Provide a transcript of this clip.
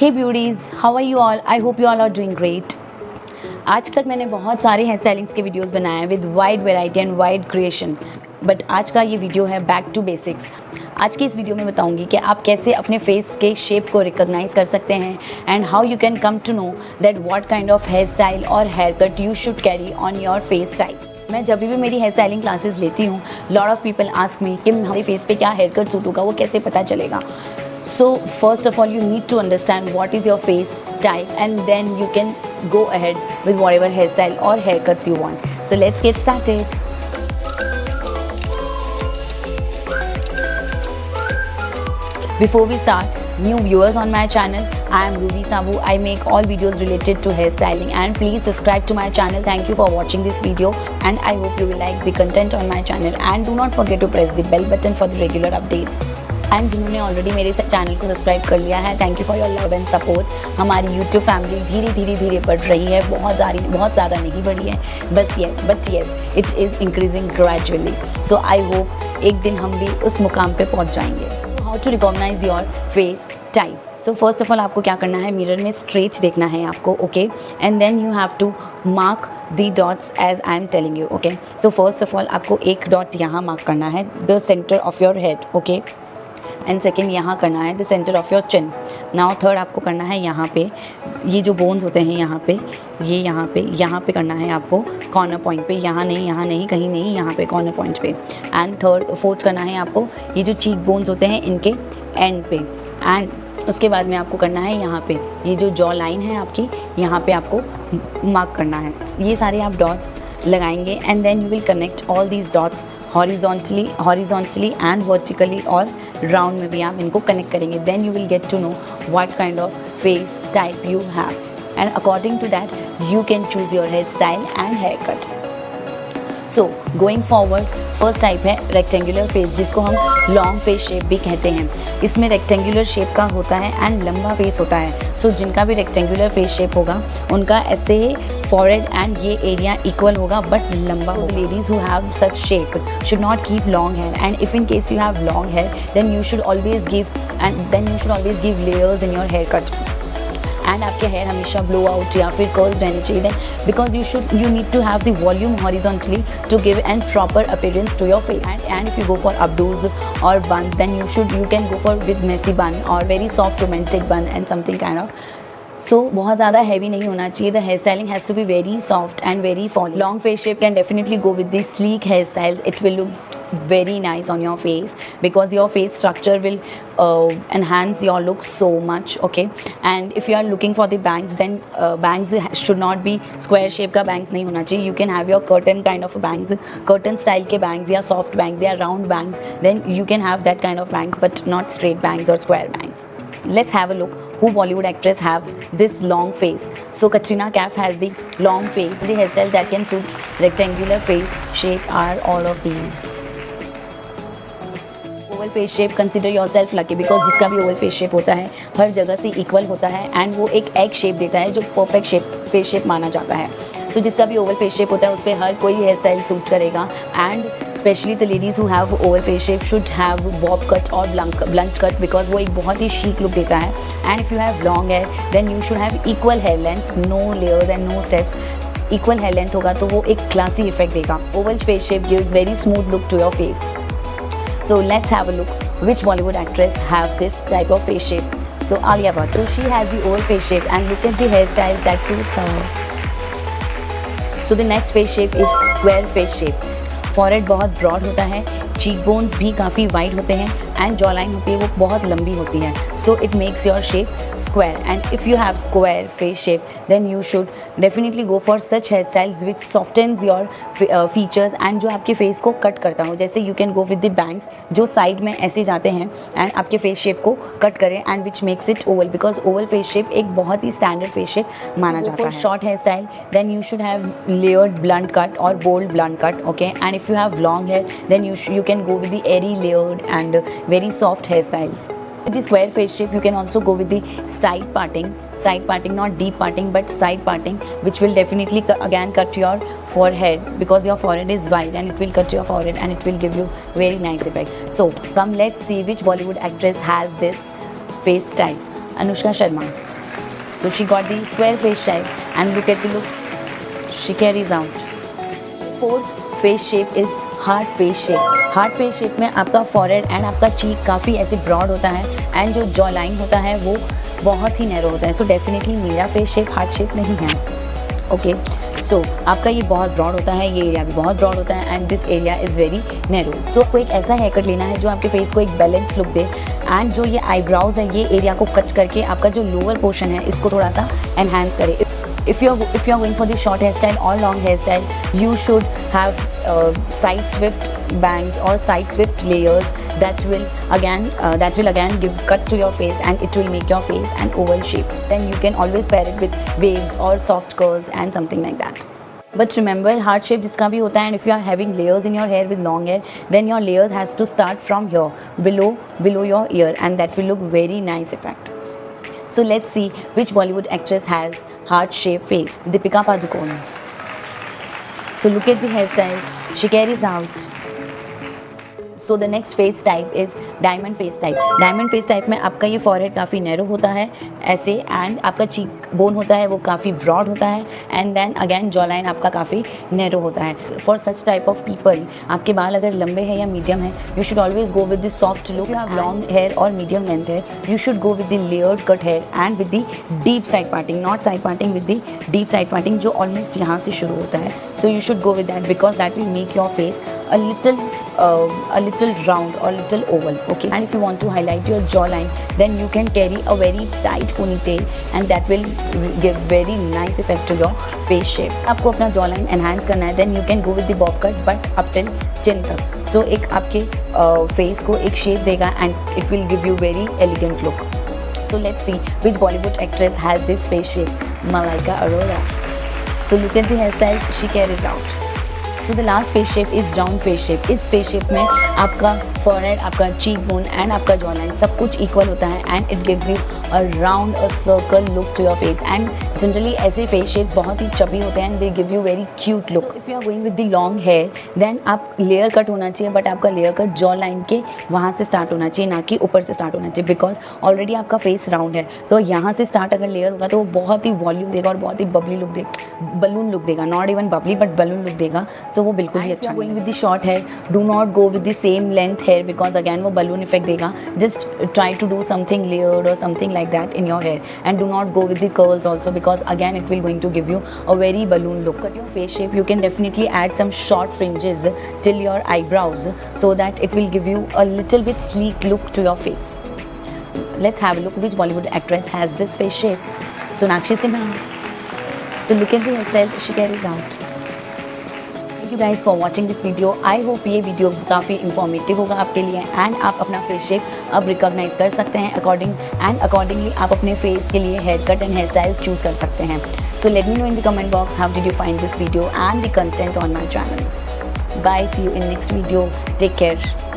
Hey beauties, how are you all? I hope you all are doing great. आज तक मैंने बहुत सारे हेयर स्टाइलिंग्स के वीडियोस बनाए हैं with wide variety and wide creation, but आज का ये वीडियो है बैक टू बेसिक्स। आज की इस वीडियो में बताऊंगी कि आप कैसे अपने फेस के शेप को रिकॉग्नाइज कर सकते हैं and how you can come to know that what kind of hairstyle और haircut you should carry on your face type. मैं जब भी मेरी हेयर स्टाइलिंग क्लासेस लेती हूँ, lot of people ask me कि हमारे फेस पे क्या हेयर कट सूट होगा, वो कैसे पता चलेगा। So first of all, you need to understand what is your face type, and then you can go ahead with whatever hairstyle or haircuts you want. So let's get started. Before we start, new viewers on my channel, I am Ruby Sabu. I make all videos related to hairstyling, and please subscribe to my channel. Thank you for watching this video, and I hope you will like the content on my channel, and do not forget to press the bell button for the regular updates. And जिन्होंने already मेरे channel को subscribe कर लिया है, thank you for your love and support. हमारी YouTube family धीरे धीरे बढ़ रही है, बहुत ज़्यादा नहीं बढ़ी है, but yes it is increasing gradually. So I hope एक दिन हम भी उस मुकाम पे पहुंच जाएंगे। How to recognise your face type. So first of all आपको क्या करना है, मिरर में स्ट्रेट देखना है आपको, okay, and then you have to mark the dots as I am telling you, okay. So first of all आपको एक डॉट यहाँ मार्क करना है, the centre of your head, okay, and second यहाँ करना है the centre of your chin. Now third आपको करना है यहाँ पे, ये जो बोन्स होते हैं यहाँ पे, ये यहाँ पे करना है आपको कॉर्नर पॉइंट पे, यहाँ नहीं कहीं नहीं, यहाँ पे कॉर्नर पॉइंट पे। एंड फोर्थ करना है आपको ये जो चीक बोन्स होते हैं इनके एंड पे, एंड उसके बाद में आपको करना है यहाँ पे ये जो जॉ लाइन है आपकी, यहाँ पे आपको मार्क करना है। ये सारे आप डॉट्स लगाएंगे and then you will connect all these dots horizontally and vertically, और राउंड में भी आप इनको कनेक्ट करेंगे। Then you will get to know what kind of face type you have, and according to that you can choose your hair style and hair cut. So going forward, first type है rectangular face, जिसको हम long face shape भी कहते हैं। इसमें rectangular shape का होता है एंड लंबा फेस होता है। सो जिनका भी रेक्टेंगुलर फेस शेप होगा उनका ऐसे forehead and ये एरिया इक्वल होगा बट लंबा होगा। Ladies who have such shape should not keep long hair, and if in case you have long hair then you should always give layers in your hair cut, and आपके hair हमेशा blow out या फिर curls रहने चाहिए, then because you need to have the volume horizontally to give and proper appearance to your face. And if you go for updos और bun, then you can go for with messy bun और very soft romantic bun and something kind of. So बहुत ज़्यादा heavy नहीं होना चाहिए। The hair styling has to be very soft and very fall. Long face shape can definitely go with the sleek hair styles. It will look very nice on your face because your face structure will enhance your look so much, okay. And if you are looking for the bangs, then bangs should not be square shape का bangs नहीं होना चाहिए. You can have your curtain kind of bangs, curtain style के bangs या soft bangs या round bangs, then you can have that kind of bangs but not straight bangs or square bangs. Let's have a look who Bollywood actress have this long face. So Katrina Kaif has the long face. The hairstyles that can suit rectangular face shape are all of these. Oval face shape, consider yourself lucky because जिसका भी oval face shape होता है हर जगह से equal होता है and वो एक egg shape देता है जो perfect shape face shape माना जाता है। So जिसका भी oval face shape होता है उस पर हर कोई hair style suit करेगा, and especially the ladies who have oval face shape should have bob cut or blunt cut because वो एक बहुत ही chic look देता है। And if you have long hair then you should have equal hair length, no layers and no steps. Equal hair length होगा तो वो एक classy effect देगा। Oval face shape gives very smooth look to your face. So let's have a look which Bollywood actress have this type of face shape. So Alia Bhatt. So she has the oval face shape and look at the hairstyles that suits her. So the next face shape is square face shape. Forehead बहुत broad होता है, cheek bones भी काफ़ी wide होते हैं, and jaw line होती है वो बहुत लंबी होती है. So it makes your shape square. And if you have square face shape, then you should definitely go for such hairstyles which softens your features and जो आपके face को cut करता हो. जैसे you can go with the bangs जो side में ऐसे जाते हैं and आपके face shape को cut करें, and which makes it oval because oval face shape एक बहुत ही standard face shape माना जाता है. For short hairstyle, then you should have layered blunt cut or bold blunt cut, okay. And if you have long hair, then you can go with the airy layered and very soft hairstyles. With the square face shape, you can also go with the side parting, not deep parting but side parting, which will definitely again cut your forehead because your forehead is wide and it will cut your forehead and it will give you very nice effect. So come, let's see which Bollywood actress has this face style. Anushka Sharma. So she got the square face shape and look at the looks she carries out. Fourth face shape is heart face shape. Heart face shape में आपका forehead and आपका चीक काफ़ी ऐसे broad होता है and जो jaw line होता है वो बहुत ही नैरो होता है. सो डेफिनेटली मेरा फेस शेप हार्ट शेप नहीं है. ओके, सो आपका ये बहुत ब्रॉड होता है, ये एरिया भी बहुत ब्रॉड होता है and this area is very narrow. So आपको एक ऐसा हेयर कट लेना है जो आपके फेस को एक बैलेंस लुक दे एंड जो ये आईब्राउज है ये एरिया को कट करके आपका जो लोअर पोर्शन है इसको थोड़ा सा एनहांस करे. If you're going for the short hairstyle or long hairstyle, you should have side swept bangs or side swept layers that will again give cut to your face and it will make your face an oval shape. Then you can always pair it with waves or soft curls and something like that. But remember, heart shape जिसका भी होता है, and if you are having layers in your hair with long hair, then your layers has to start from here below your ear, and that will look very nice effect. So let's see which Bollywood actress has heart shape face. Deepika Padukone. So look at the hairstyles she carries out. So the next face type is diamond face type. Diamond face type में आपका ये forehead काफ़ी narrow होता है ऐसे and आपका cheek bone होता है वो काफ़ी broad होता है and then again jaw line आपका काफ़ी narrow होता है. For such type of people, आपके बाल अगर लंबे हैं या medium है, you should always go with the soft look. If you have long hair or medium length hair, you should go with the layered cut hair and with the deep side parting, not side parting, with the deep side parting जो almost यहाँ से शुरू होता है. So you should go with that because that will make your face a little round or little oval. Okay, and if you want to highlight your jawline, then you can carry a very tight ponytail and that will give very nice effect to your face shape. आपको अपना jawline enhance करना है, then you can go with the bob cut but up till chin तक. So एक आपके face को एक shape देगा and it will give you very elegant look. So let's see which Bollywood actress has this face shape. Malaika Arora. So look at the hairstyle she carries out. So the last face shape is round face shape. इस face shape में आपका forehead, आपका cheek bone and आपका jawline सब कुछ equal होता है and it gives you a round, a circle look to your face. And generally ऐसे face shapes बहुत ही chubby होते हैं and they give you very cute look. So if you are going with the long hair, then आप layer cut होना चाहिए but आपका layer cut jawline के वहाँ से start होना चाहिए, ना कि ऊपर से start होना चाहिए because already आपका face round है. तो यहाँ से start अगर layer होगा तो वो बहुत ही volume देगा और बहुत ही bubbly look देगा, balloon look देगा, not even bubbly but balloon look देगा. So वो बिल्कुल भी अच्छा नहीं. Going with the short hair, do not go with the same length hair because again वो balloon effect देगा. Just try to do something layered or something like that in your hair and do not go with the curls also because again it will going to give you a very balloon look. At your face shape, you can definitely add some short fringes till your eyebrows so that it will give you a little bit sleek look to your face. Let's have a look which Bollywood actress has this face shape. Sonakshi Sinha. So look at the hairstyles she carries out. Thank you guys for watching this video. I hope ये video काफ़ी informative होगा आपके लिए and आप अपना face shape अब recognise कर सकते हैं अकॉर्डिंगली आप अपने फेस के लिए hair cut and hair styles choose कर सकते हैं. So let me know in the comment box how did you find this video and the content on my channel. Bye, see you in next video. Take care.